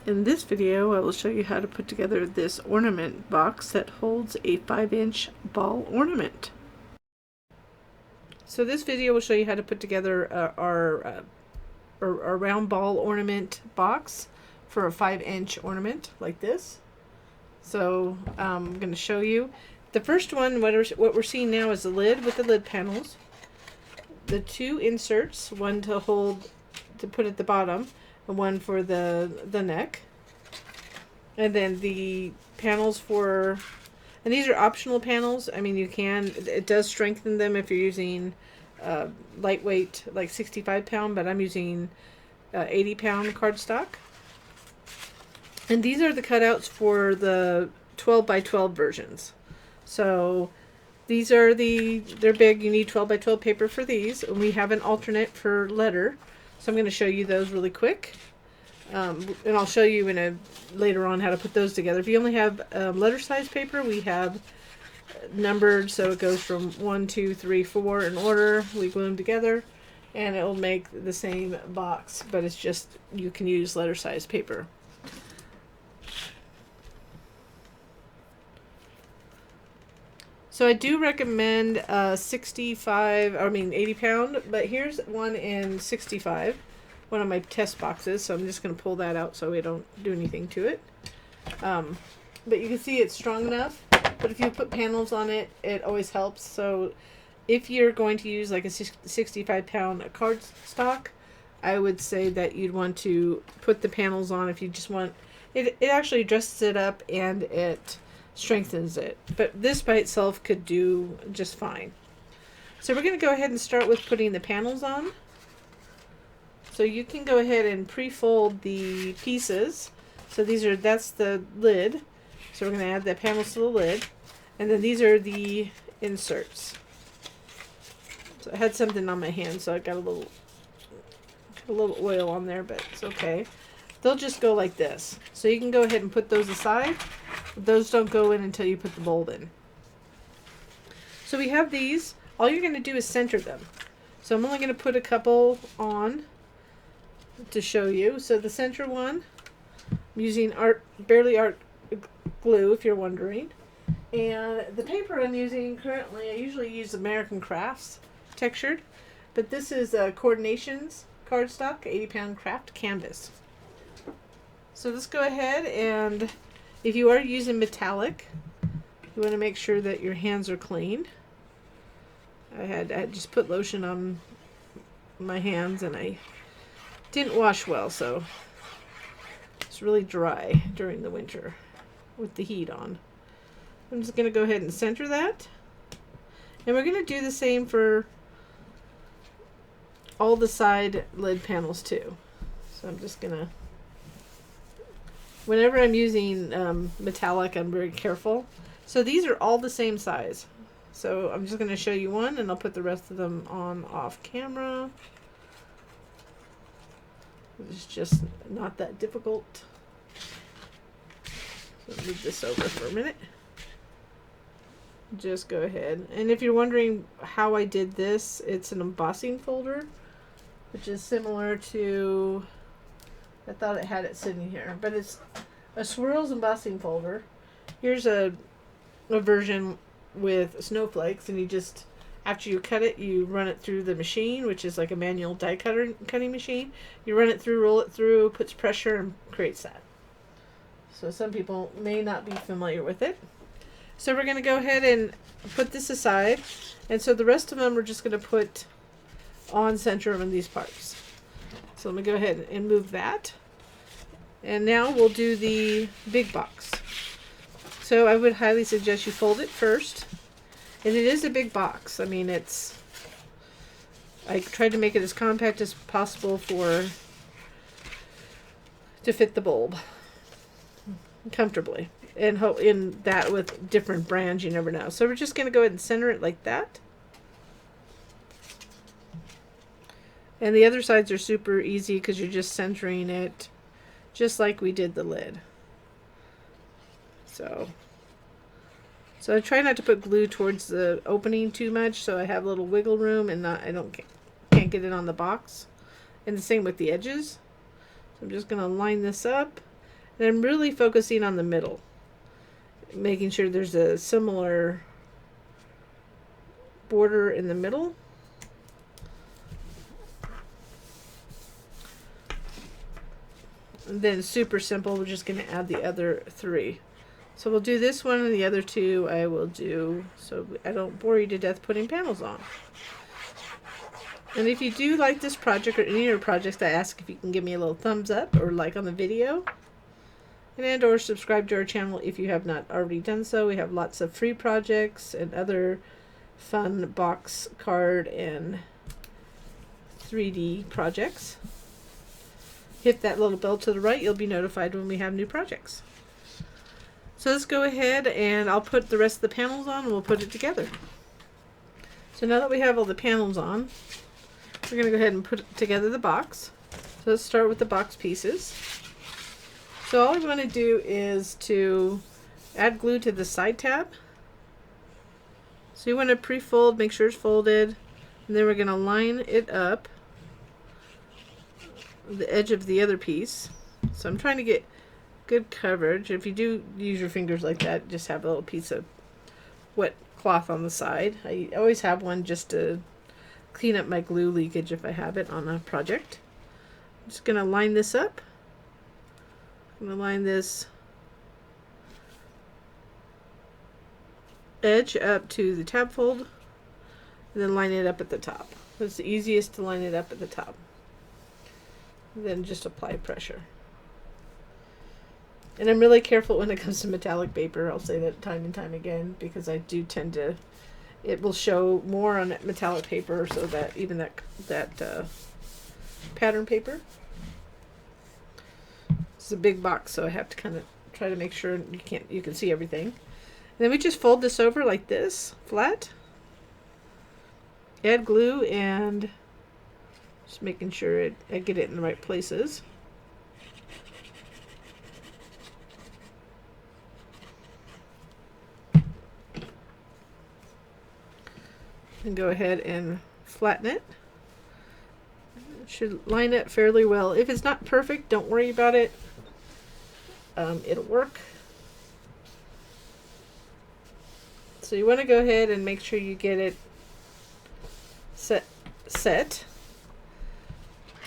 In this video, I will show you how to put together this ornament box that holds a 5-inch ball ornament. So this video will show you how to put together our round ball ornament box for a 5-inch ornament like this. So I'm going to show you. The first one, what we're seeing now is the lid with the lid panels. The two inserts, one to put at the bottom, and one for the neck. And then the panels and these are optional panels. I mean, it does strengthen them if you're using lightweight, like 65-pound, but I'm using 80-pound cardstock. And these are the cutouts for the 12 by 12 versions. So these are they're big. You need 12 by 12 paper for these. And we have an alternate for letter. So I'm going to show you those really quick. And I'll show you later on how to put those together. If you only have letter size paper, we have numbered, so it goes from 1, 2, 3, 4 in order. We glue them together and it will make the same box, but it's just you can use letter size paper. So I do recommend 80-pound, but here's one in 65, one of my test boxes, so I'm just going to pull that out so we don't do anything to it. But you can see it's strong enough, but if you put panels on it, it always helps. So if you're going to use like a 65-pound cardstock, I would say that you'd want to put the panels on if you just want it. It actually dresses it up and it strengthens it, but this by itself could do just fine. So we're going to go ahead and start with putting the panels on. So you can go ahead and pre-fold the pieces. So that's the lid. So we're going to add the panels to the lid, and then these are the inserts. So I had something on my hand, so I got a little oil on there, but it's okay. They'll just go like this. So you can go ahead and put those aside. Those don't go in until you put the bulb in. So we have these. All you're going to do is center them. So I'm only going to put a couple on to show you. So the center one, I'm using Barely Art glue, if you're wondering. And the paper I'm using currently, I usually use American Crafts textured, but this is Coordinations cardstock, 80-pound craft canvas. So let's go ahead, and if you are using metallic, you want to make sure that your hands are clean. I had just put lotion on my hands and I didn't wash well, so it's really dry during the winter with the heat on. I'm just going to go ahead and center that. And we're going to do the same for all the side lid panels too. So I'm just going to, whenever I'm using metallic, I'm very careful. So these are all the same size. So I'm just going to show you one, and I'll put the rest of them on off camera. It's just not that difficult. So I'll move this over for a minute. Just go ahead. And if you're wondering how I did this, it's an embossing folder, which is similar to, I thought it had it sitting here, but it's a Swirls embossing folder. Here's a version with snowflakes, and you just, after you cut it, you run it through the machine, which is like a manual die cutting machine. You run it through, roll it through, puts pressure, and creates that. So some people may not be familiar with it. So we're going to go ahead and put this aside, and so the rest of them we're just going to put on center of these parts. So let me go ahead and move that. And now we'll do the big box. So I would highly suggest you fold it first. And it is a big box. I mean, I tried to make it as compact as possible to fit the bulb comfortably. And in that with different brands, you never know. So we're just going to go ahead and center it like that. And the other sides are super easy because you're just centering it just like we did the lid. So I try not to put glue towards the opening too much, so I have a little wiggle room and can't get it on the box. And the same with the edges. So I'm just going to line this up. And I'm really focusing on the middle, making sure there's a similar border in the middle. And then super simple, we're just going to add the other 3. So we'll do this one, and the other 2 I will do so I don't bore you to death putting panels on. And if you do like this project or any other projects, I ask if you can give me a little thumbs up or like on the video. And or subscribe to our channel if you have not already done so. We have lots of free projects and other fun box, card, and 3D projects. Hit that little bell to the right. You'll be notified when we have new projects. So let's go ahead and I'll put the rest of the panels on and we'll put it together. So now that we have all the panels on, we're going to go ahead and put together the box. So let's start with the box pieces. So all we want to do is to add glue to the side tab. So you want to pre-fold, make sure it's folded, and then we're going to line it up the edge of the other piece. So I'm trying to get good coverage. If you do use your fingers like that, just have a little piece of wet cloth on the side. I always have one just to clean up my glue leakage if I have it on a project. I'm just going to line this up. I'm going to line this edge up to the tab fold and then line it up at the top. It's the easiest to line it up at the top. Then just apply pressure. And I'm really careful when it comes to metallic paper. I'll say that time and time again because I do tend to, it will show more on metallic paper, so that even that pattern paper. It's a big box, so I have to kind of try to make sure you can see everything. And then we just fold this over like this, flat. Add glue and just making sure I get it in the right places. And go ahead and flatten it. It should line up fairly well. If it's not perfect, don't worry about it. It'll work. So you want to go ahead and make sure you get it set.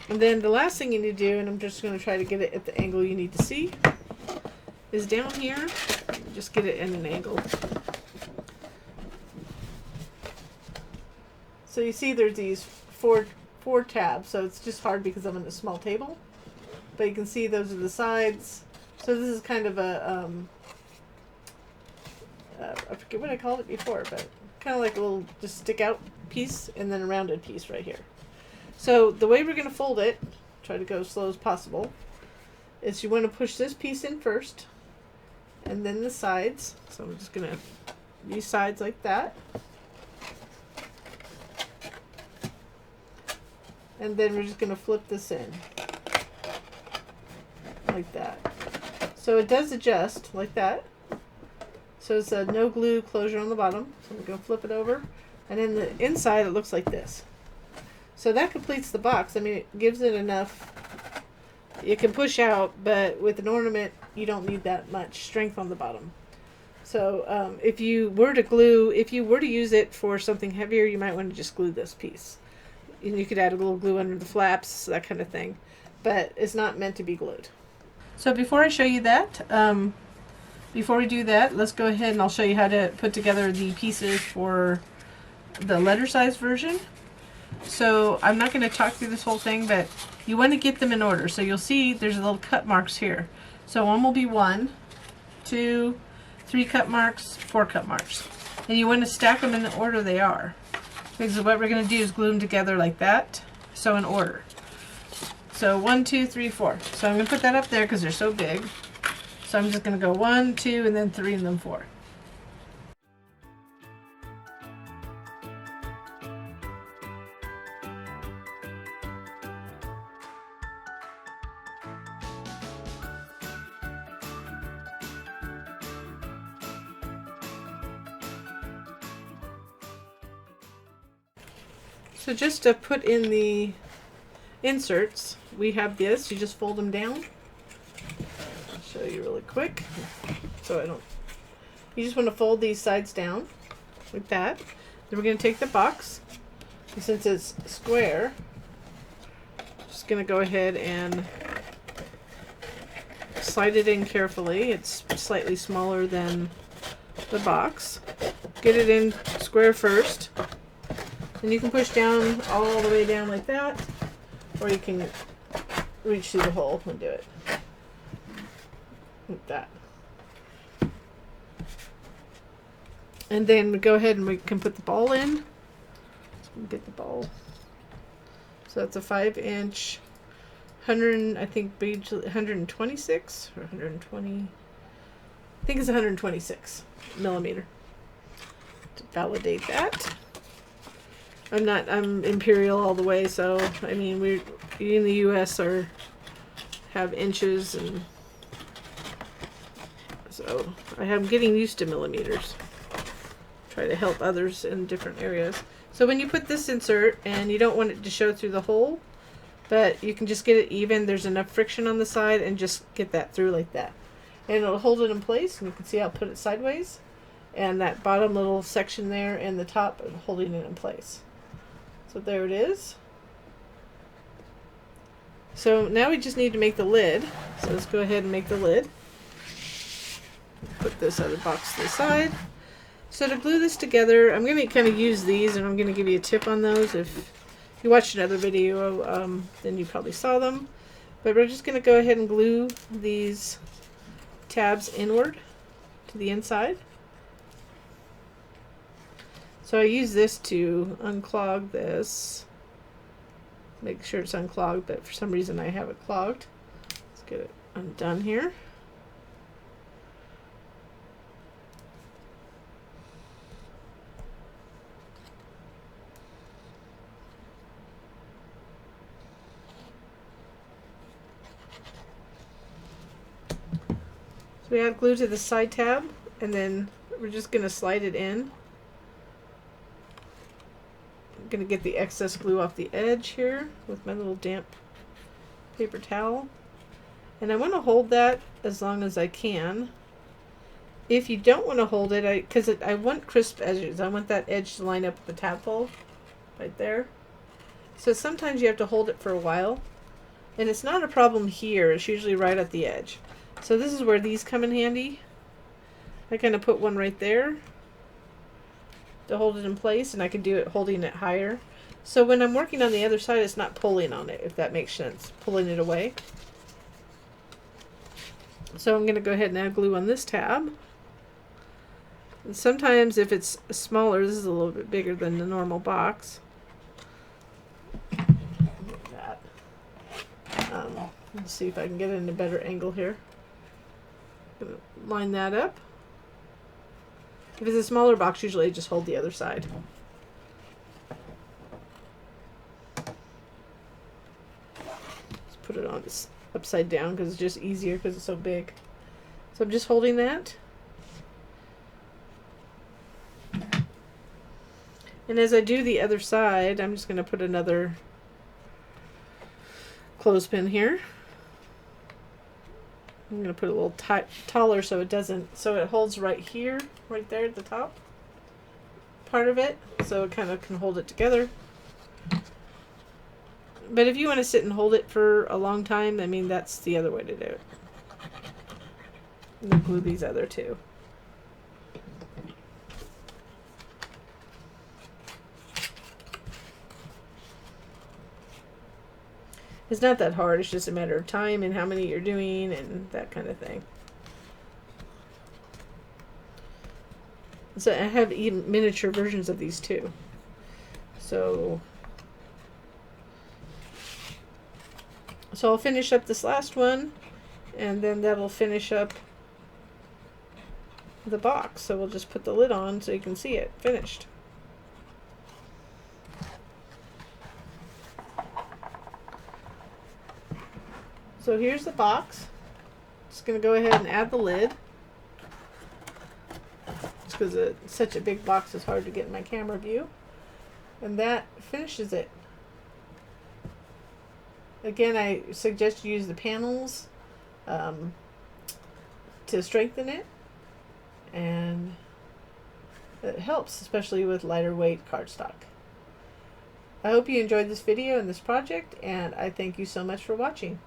And then the last thing you need to do, and I'm just going to try to get it at the angle you need to see, is down here. Just get it in an angle. So you see there's these four tabs, so it's just hard because I'm on a small table. But you can see those are the sides. So this is kind of a, I forget what I called it before, but kind of like a little just stick out piece and then a rounded piece right here. So the way we're going to fold it, try to go as slow as possible, is you want to push this piece in first and then the sides. So I'm just going to, these sides like that. And then we're just going to flip this in like that. So it does adjust like that. So it's a no glue closure on the bottom. So we're going to flip it over. And then the inside it looks like this. So that completes the box. I mean, it gives it enough. It can push out, but with an ornament, you don't need that much strength on the bottom. So if you were to use it for something heavier, you might want to just glue this piece. And you could add a little glue under the flaps, that kind of thing. But it's not meant to be glued. So before I show you that, before we do that, let's go ahead and I'll show you how to put together the pieces for the letter size version. So I'm not going to talk through this whole thing, but you want to get them in order. So you'll see there's little cut marks here. So one will be 1, 2, 3 cut marks, 4 cut marks. And you want to stack them in the order they are. Because what we're going to do is glue them together like that. So in order. So 1, 2, 3, 4. So I'm going to put that up there because they're so big. So I'm just going to go 1, 2, and then 3, and then 4. So just to put in the inserts, we have this. You just fold them down. I'll show show you really quick. So I don't. You just want to fold these sides down like that. Then we're going to take the box. And since it's square, just going to go ahead and slide it in carefully. It's slightly smaller than the box. Get it in square first. And you can push down all the way down like that, or you can reach through the hole and do it like that. And then we go ahead and we can put the ball in. So we get the ball. So that's a 5-inch, 100, I think 126 or 120. I think it's 126 millimeter. To validate that. I'm imperial all the way, so I mean we in the US have inches, and so I'm getting used to millimeters. Try to help others in different areas. So when you put this insert, and you don't want it to show through the hole, but you can just get it even, there's enough friction on the side, and just get that through like that. And it'll hold it in place, and you can see I'll put it sideways. And that bottom little section there and the top holding it in place. So there it is. So now we just need to make the lid. So let's go ahead and make the lid. Put this other box to the side. So to glue this together, I'm going to kind of use these, and I'm going to give you a tip on those. If you watched another video, then you probably saw them. But we're just going to go ahead and glue these tabs inward to the inside. So I use this to unclog this. Make sure it's unclogged, but for some reason I have it clogged. Let's get it undone here. So we add glue to the side tab, and then we're just going to slide it in. I'm going to get the excess glue off the edge here with my little damp paper towel. And I want to hold that as long as I can. If you don't want to hold it, because I want crisp edges. I want that edge to line up with the tab fold right there. So sometimes you have to hold it for a while. And it's not a problem here. It's usually right at the edge. So this is where these come in handy. I kind of put one right there to hold it in place, and I can do it holding it higher. So when I'm working on the other side, it's not pulling on it, if that makes sense, pulling it away. So I'm going to go ahead and add glue on this tab. And sometimes if it's smaller, this is a little bit bigger than the normal box. Like that. Let's see if I can get it in a better angle here. Gonna line that up. If it's a smaller box, usually I just hold the other side. Just put it on upside down because it's just easier because it's so big. So I'm just holding that. And as I do the other side, I'm just going to put another clothespin here. I'm going to put a little taller so it holds right here, right there at the top part of it, so it kind of can hold it together. But if you want to sit and hold it for a long time, I mean, that's the other way to do it. And then glue these other two. It's not that hard, it's just a matter of time and how many you're doing and that kind of thing. So I have even miniature versions of these too. So I'll finish up this last one, and then that'll finish up the box. So we'll just put the lid on so you can see it finished. So here's the box. Just going to go ahead and add the lid. Just because it's such a big box, it's hard to get in my camera view. And that finishes it. Again, I suggest you use the panels. to strengthen it, and it helps, especially with lighter weight cardstock. I hope you enjoyed this video and this project, and I thank you so much for watching.